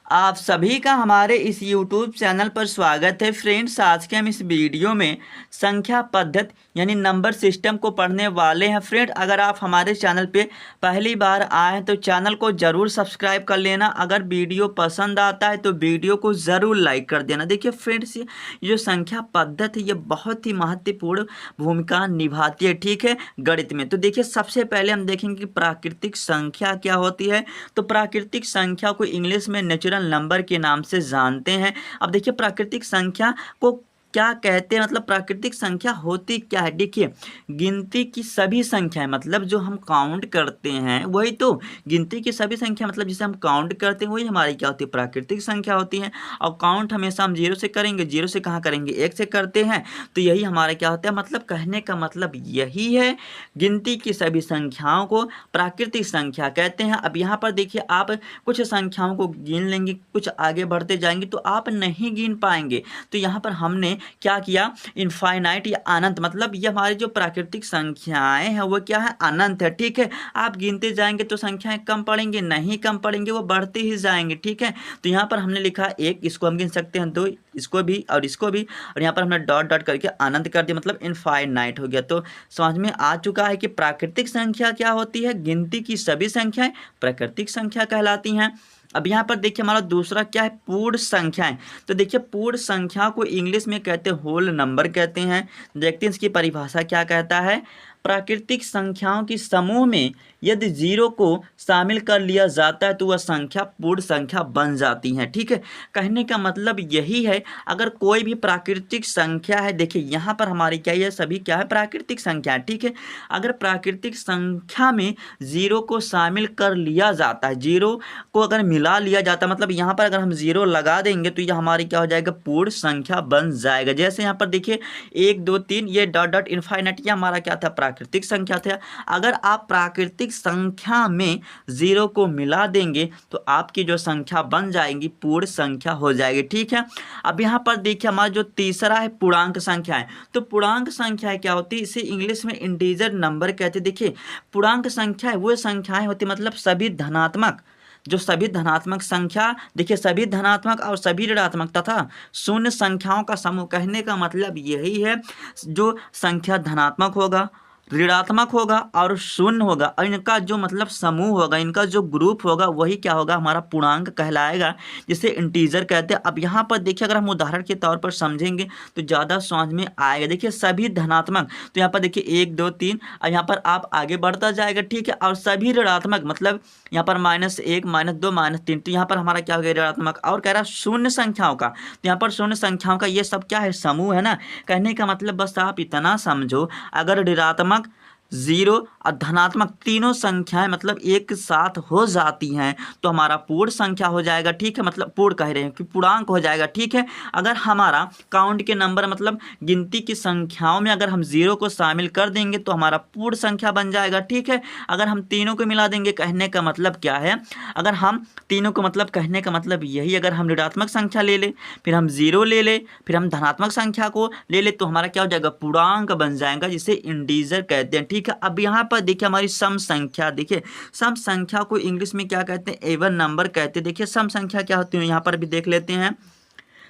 आप सभी का हमारे इस YouTube चैनल पर स्वागत है फ्रेंड्स। आज के हम इस वीडियो में संख्या पद्धति यानी नंबर सिस्टम को पढ़ने वाले हैं। फ्रेंड, अगर आप हमारे चैनल पे पहली बार आए हैं तो चैनल को ज़रूर सब्सक्राइब कर लेना। अगर वीडियो पसंद आता है तो वीडियो को ज़रूर लाइक कर देना। देखिए फ्रेंड्स, ये जो संख्या पद्धति ये बहुत ही महत्वपूर्ण भूमिका निभाती है, ठीक है, गणित में। तो देखिए सबसे पहले हम देखेंगे कि प्राकृतिक संख्या क्या होती है। तो प्राकृतिक संख्या को इंग्लिश में नेचुरल नंबर के नाम से जानते हैं। अब देखिए प्राकृतिक संख्या को क्या कहते हैं, मतलब प्राकृतिक संख्या होती क्या है। देखिए गिनती की सभी संख्याएं, मतलब जो हम काउंट करते हैं वही तो गिनती की सभी संख्या, मतलब जिसे हम काउंट करते हैं वही हमारी क्या होती है, प्राकृतिक संख्या होती है। और काउंट हमेशा हम जीरो से करेंगे, जीरो से कहाँ करेंगे, एक से करते हैं। तो यही हमारा क्या होता है, मतलब कहने का मतलब यही है, गिनती की सभी संख्याओं को प्राकृतिक संख्या कहते हैं। अब यहाँ पर देखिए आप कुछ संख्याओं को गिन लेंगे, कुछ आगे बढ़ते जाएंगे तो आप नहीं गिन पाएंगे। तो यहाँ पर हमने क्या किया, इनफाइनाइट या अनंत, मतलब ये हमारी जो प्राकृतिक संख्याएं हैं वो क्या है, अनंत है, ठीक है। आप गिनते जाएंगे तो संख्याएं कम पड़ेंगे, नहीं कम पड़ेंगे, वो बढ़ते ही जाएंगे, ठीक है। तो यहाँ पर हमने लिखा एक, इसको हम गिन सकते हैं, दो, इसको भी और इसको भी, और यहाँ पर हमने डॉट डॉट करके अनंत कर दिया, मतलब इनफाइनाइट हो गया। तो समझ में आ चुका है कि प्राकृतिक संख्या क्या होती है, गिनती की सभी संख्याएं प्राकृतिक संख्या कहलाती हैं। अब यहाँ पर देखिए हमारा दूसरा क्या है, पूर्ण संख्याएं। तो देखिए पूर्ण संख्या को इंग्लिश में कहते हैं होल नंबर कहते हैं। देखते हैं इसकी परिभाषा क्या कहता है। प्राकृतिक संख्याओं की समूह में यदि जीरो को शामिल कर लिया जाता है तो वह संख्या पूर्ण संख्या बन जाती है, ठीक है। कहने का मतलब यही है, अगर कोई भी प्राकृतिक संख्या है, देखिए यहाँ पर हमारी क्या है, सभी क्या है, प्राकृतिक संख्या, ठीक है। अगर प्राकृतिक संख्या में जीरो को शामिल कर लिया जाता है, जीरो को अगर मिला लिया जाता है, मतलब यहाँ पर अगर हम जीरो लगा देंगे तो यह हमारी क्या हो जाएगा, पूर्ण संख्या बन जाएगा। जैसे यहाँ पर देखिए 1 2 3 ये डॉट डॉट इनफाइनाइट, ये हमारा क्या था, प्राकृतिक संख्या था। अगर आप प्राकृतिक संख्या में जीरो को मिला देंगे तो आपकी जो संख्या बन जाएगी पूर्ण संख्या हो जाएगी, ठीक है। अब यहाँ पर देखिए हमारा जो तीसरा है पूर्णांक संख्या है। तो पूर्णांक संख्या क्या होती है, इसे इंग्लिश में इंटीजर नंबर कहते हैं। देखिए पूर्णांक संख्या वो संख्याएं होती, मतलब सभी धनात्मक, जो सभी धनात्मक संख्या, देखिए सभी धनात्मक और सभी ऋणात्मक तथा शून्य संख्याओं का समूह। कहने का मतलब यही है, जो संख्या धनात्मक होगा, ऋणात्मक होगा और शून्य होगा, और इनका जो मतलब समूह होगा, इनका जो ग्रुप होगा वही क्या होगा, हमारा पूर्णांक कहलाएगा, जिसे इंटीजर कहते हैं। अब यहाँ पर देखिए अगर हम उदाहरण के तौर पर समझेंगे तो ज़्यादा समझ में आएगा। देखिए सभी धनात्मक, तो यहाँ पर देखिए 1 2 3, और यहाँ पर आप आगे बढ़ता जाएगा, ठीक है। और सभी ऋणात्मक, मतलब यहाँ पर -1 -2 -3, तो यहाँ पर हमारा क्या हो गया, ऋणात्मक। और कह रहा शून्य संख्याओं का, तो यहाँ पर शून्य संख्याओं का ये सब क्या है, समूह है ना। कहने का मतलब बस आप इतना समझो, अगर ऋणात्मक, जीरो और धनात्मक तीनों संख्याएं मतलब एक साथ हो जाती हैं तो हमारा पूर्ण संख्या हो जाएगा, ठीक है। मतलब पूर्ण कह रहे हैं कि पूर्णांक हो जाएगा, ठीक है। अगर हमारा काउंट के नंबर, मतलब गिनती की संख्याओं में अगर हम जीरो को शामिल कर देंगे तो हमारा पूर्ण संख्या बन जाएगा, ठीक है। अगर हम तीनों को मिला देंगे, कहने का मतलब क्या है, अगर हम तीनों को, मतलब कहने का मतलब यही, अगर हम ऋणात्मक संख्या ले ले, फिर हम जीरो ले ले, फिर हम धनात्मक संख्या को ले ले, तो हमारा क्या हो जाएगा, पूर्णांक बन जाएगा, जिसे इंटीजर कहते हैं, ठीक है। अब यहाँ पर देखिए हमारी सम संख्या, देखिए सम संख्या को इंग्लिश में क्या कहते हैं, एवन नंबर कहते हैं। देखिए सम संख्या क्या होती है, यहाँ पर भी देख लेते हैं।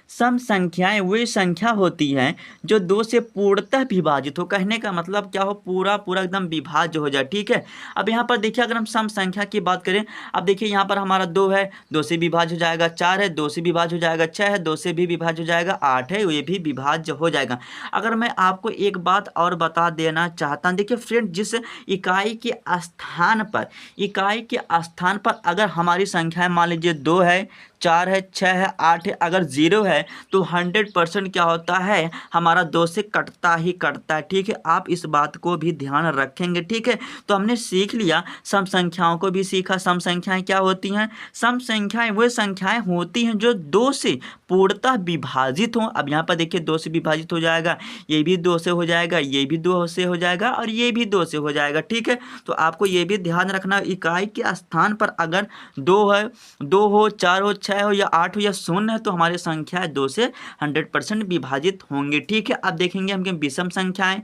सम संख्याएं वे संख्या होती हैं जो दो से पूर्णतः विभाजित हो। कहने का मतलब क्या हो, पूरा पूरा एकदम विभाज्य हो जाए, ठीक है। अब यहाँ पर देखिए अगर हम सम संख्या की बात करें, अब देखिए यहाँ पर हमारा 2 है, 2 से विभाज्य हो जाएगा, 4 है, 2 से विभाज्य हो जाएगा, 6 है, 2 से भी विभाज्य हो जाएगा, 8 है, ये भी विभाज्य हो जाएगा। अगर मैं आपको एक बात और बता देना चाहता हूँ, देखिए फ्रेंड, जिस इकाई के स्थान पर अगर हमारी संख्याएं मान लीजिए 2 है, 4 है, 6 है, 8 है, अगर 0 है तो 100% क्या होता है, हमारा 2 से कटता ही कटता है, ठीक है। आप इस बात को भी ध्यान रखेंगे, ठीक है। तो हमने सीख लिया, सम संख्याओं को भी सीखा। सम संख्याएं क्या होती हैं, सम संख्याएं वो संख्याएं होती हैं जो 2 से पूर्णतः विभाजित हों। अब यहाँ पर देखिए 2 से विभाजित हो जाएगा, ये भी 2 से हो जाएगा, ये भी 2 से हो जाएगा, और ये भी 2 से हो जाएगा, ठीक है। तो आपको ये भी ध्यान रखना, इकाई के स्थान पर अगर 2 है, 2 हो, 4 हो, 6 हो या 8 हो या 0 है तो हमारी संख्या 2 से 100% विभाजित होंगे, ठीक है। अब देखेंगे हम विषम संख्याएं।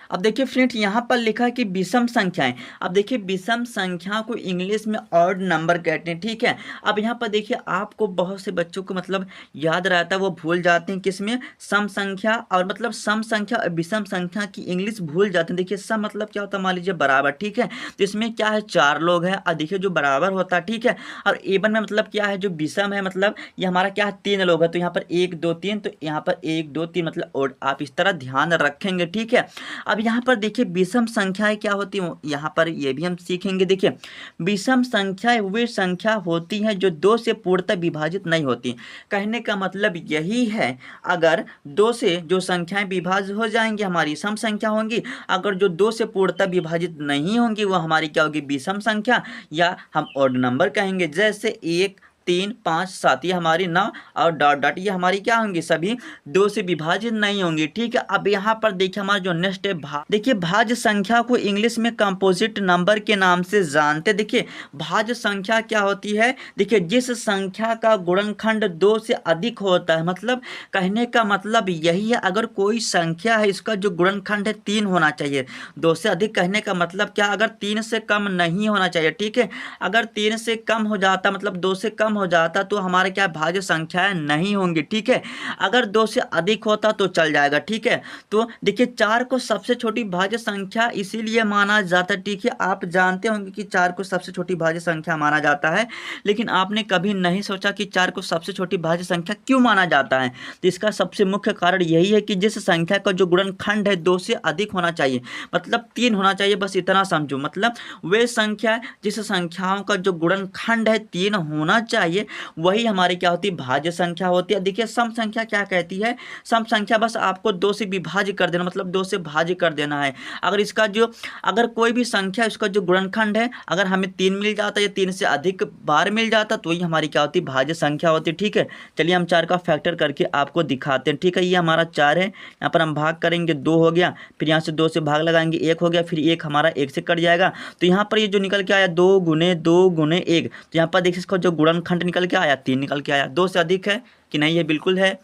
अब देखिए फ्रेंड्स, यहाँ पर लिखा है कि विषम संख्याएं। अब देखिए विषम संख्या को इंग्लिश में ऑड नंबर कहते हैं, ठीक है। अब यहाँ पर देखिए आपको बहुत से बच्चों को मतलब याद रहता है, वो भूल जाते हैं किसमें, सम संख्या और मतलब सम संख्या और विषम संख्या की इंग्लिश भूल जाते हैं। देखिए सम मतलब क्या होता है, मान लीजिए बराबर, ठीक है। तो इसमें क्या है, 4 लोग हैं और देखिए जो बराबर होता है, ठीक है। और एवन में मतलब क्या है, जो विषम है मतलब ये हमारा क्या है, 3 लोग है। तो यहाँ पर 1 2 3, तो यहाँ पर 1 2 3 मतलब ओड। आप इस तरह ध्यान रखेंगे, ठीक है। अब यहाँ पर देखिए विषम संख्याएं क्या होती हैं, यहाँ पर ये भी हम सीखेंगे। देखिए विषम संख्याएं वे संख्या होती हैं जो 2 से पूर्णतः विभाजित नहीं होती। कहने का मतलब यही है, अगर 2 से जो संख्याएं विभाजित हो जाएंगी हमारी सम संख्या होंगी, अगर जो 2 से पूर्णतः विभाजित नहीं होंगी वो हमारी क्या होगी, विषम संख्या, या हम ऑड नंबर कहेंगे। जैसे 1 3 5 7 ये हमारी 9 और डॉट डॉट ये हमारी क्या होंगी, सभी 2 से विभाजित नहीं होंगी, ठीक है। अब यहाँ पर देखिए हमारा जो नेक्स्ट है भाज्य। देखिए भाज्य संख्या को इंग्लिश में कंपोजिट नंबर के नाम से जानते। देखिए भाज्य संख्या क्या होती है, देखिए जिस संख्या का गुणनखंड 2 से अधिक होता है, मतलब कहने का मतलब यही है, अगर कोई संख्या है इसका जो गुणनखंड है 3 होना चाहिए। 2 से अधिक कहने का मतलब क्या, अगर 3 से कम नहीं होना चाहिए, ठीक है। अगर 3 से कम हो जाता मतलब 2 से कम हो जाता तो हमारे क्या भाज्य संख्याएं नहीं होंगी, ठीक है। अगर 2 से अधिक होता तो चल जाएगा, ठीक है। तो देखिए 4 को सबसे छोटी भाज्य संख्या इसीलिए माना जाता है, ठीक है। आप जानते होंगे कि 4 को सबसे छोटी भाज्य संख्या माना जाता है, लेकिन आपने कभी नहीं सोचा कि 4 को सबसे छोटी भाज्य संख्या क्यों माना जाता है। तो इसका सबसे मुख्य कारण यही है कि जिस संख्या का जो गुणनखंड है 2 से अधिक होना चाहिए, मतलब 3 होना चाहिए, बस इतना समझो। मतलब वे संख्या जिस संख्याओं का जो गुणनखंड है 3 होना चाहिए वही हमारी क्या होती है, भाज्य संख्या होती है। देखिए सम संख्या क्या कहती है, सम संख्या बस आपको 2 से विभाज्य कर देना, मतलब 2 से भाज्य कर देना है। अगर इसका जो अगर कोई भी संख्या उसका जो गुणनखंड है अगर हमें 3 मिल जाता है या 3 से अधिक बार मिल जाता तो वही हमारी क्या होती है, भाज्य संख्या होती है, ठीक है। चलिए हम 4 का फैक्टर करके आपको दिखाते हैं, ठीक है। ये हमारा 4 है, यहाँ पर हम भाग करेंगे 2 हो गया, फिर यहाँ से 2 से भाग लगाएंगे 1 हो गया, फिर 1 हमारा 1 से कट जाएगा। तो यहाँ पर ये जो निकल के आया 2 गुने 2 गुने 1, तो यहाँ पर देखिए इसका जो गुणनखंड निकल के आया 3 निकल के आया। 2 से अधिक है कि नहीं, है बिल्कुल है।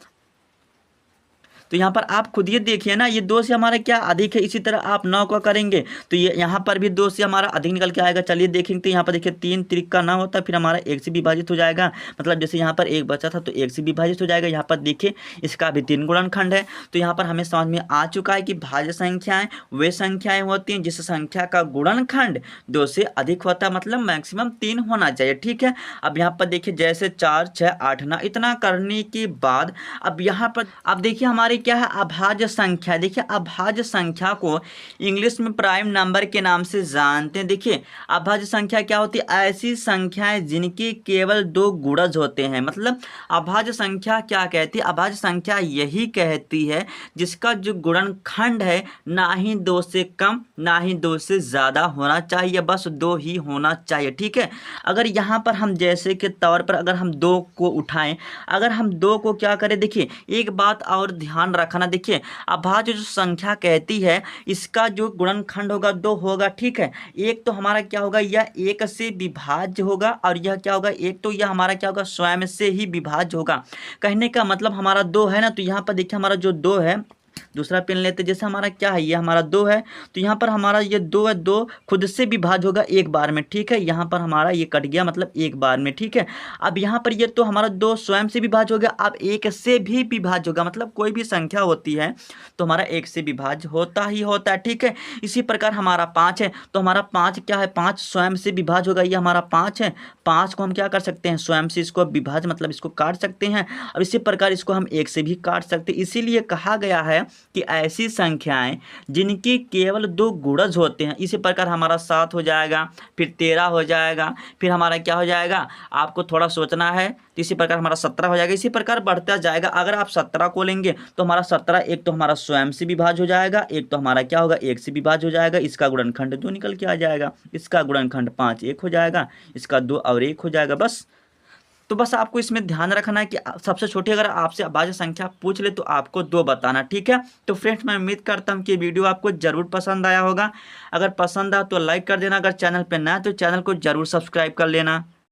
तो यहाँ पर आप खुद ये देखिए ना, ये 2 से हमारा क्या अधिक है। इसी तरह आप 9 का करेंगे तो ये यहाँ पर भी 2 से हमारा अधिक निकल के आएगा। चलिए देखेंगे, तो यहाँ पर देखिए 3 त्रिक का 9 होता है, फिर हमारा 1 से विभाजित हो जाएगा। मतलब जैसे यहाँ पर 1 बचा था तो 1 से विभाजित हो जाएगा। यहाँ पर देखिए इसका भी 3 गुणनखंड है। तो यहाँ पर हमें समझ में आ चुका है कि भाज्य संख्याएं वे संख्याएं होती हैं जिस संख्या का गुणनखंड 2 से अधिक होता है, मतलब मैक्सिमम 3 होना चाहिए, ठीक है। अब यहाँ पर देखिए जैसे 4 6 8 9 इतना करने के बाद अब यहाँ पर अब देखिए हमारे क्या है, अभाज्य संख्या। देखिए अभाज्य संख्या को इंग्लिश में प्राइम नंबर के नाम से जानते हैं। देखिए अभाज्य संख्या क्या होती है, ऐसी संख्याएं जिनके केवल 2 गुणज होते हैं। मतलब अभाज्य संख्या क्या कहती है, अभाज्य संख्या यही कहती है जिसका जो गुणनखंड है ना ही 2 से कम ना ही 2 से ज़्यादा होना चाहिए, बस 2 ही होना चाहिए, ठीक है। अगर यहाँ पर हम जैसे के तौर पर अगर हम 2 को उठाएं, अगर हम 2 को क्या करें, देखिए एक बात और ध्यान रखना। देखिए अभाज्य जो संख्या कहती है इसका जो गुणनखंड होगा 2 होगा, ठीक है। एक तो हमारा क्या होगा, यह 1 से विभाज्य होगा और यह क्या होगा, एक तो यह हमारा क्या होगा, स्वयं से ही विभाज्य होगा। कहने का मतलब हमारा 2 है ना, तो यहाँ पर देखिए हमारा जो 2 है, दूसरा पेन लेते, जैसे हमारा क्या है, ये हमारा 2 है, तो यहाँ पर हमारा ये 2 है, 2 खुद से विभाज्य होगा एक बार में, ठीक है। यहाँ पर हमारा ये कट गया, मतलब एक बार में, ठीक है। अब यहाँ पर ये तो हमारा 2 स्वयं से विभाज्य हो गया, अब 1 से भी विभाज्य होगा। मतलब कोई भी संख्या होती है तो हमारा 1 से विभाज्य होता ही होता है, ठीक है। इसी प्रकार हमारा 5 है, तो हमारा 5 क्या है, 5 स्वयं से विभाज्य होगा। ये हमारा 5 है, 5 को हम क्या कर सकते हैं, स्वयं से इसको विभाज्य मतलब इसको काट सकते हैं, और इसी प्रकार इसको हम 1 से भी काट सकते हैं। इसीलिए कहा गया है कि ऐसी संख्याएं जिनकी केवल 2 गुणज होते हैं। इसी प्रकार हमारा 7 हो जाएगा, फिर 13 हो जाएगा, फिर हमारा क्या हो जाएगा, आपको थोड़ा सोचना है। तो इसी प्रकार हमारा 17 हो जाएगा, इसी प्रकार बढ़ता जाएगा। अगर आप 17 को लेंगे तो हमारा 17 एक तो हमारा स्वयं से विभाज्य हो जाएगा, एक तो हमारा क्या होगा, 1 से विभाज्य हो जाएगा। इसका गुणनखंड 2 निकल के आ जाएगा, इसका गुणनखंड 5 1 हो जाएगा, इसका 2 और 1 हो जाएगा, बस। तो बस आपको इसमें ध्यान रखना है कि सबसे छोटी अगर आपसे अभाज्य संख्या पूछ ले तो आपको 2 बताना, ठीक है। तो फ्रेंड्स मैं उम्मीद करता हूँ कि वीडियो आपको जरूर पसंद आया होगा। अगर पसंद आया तो लाइक कर देना, अगर चैनल पर नया है तो चैनल को जरूर सब्सक्राइब कर लेना।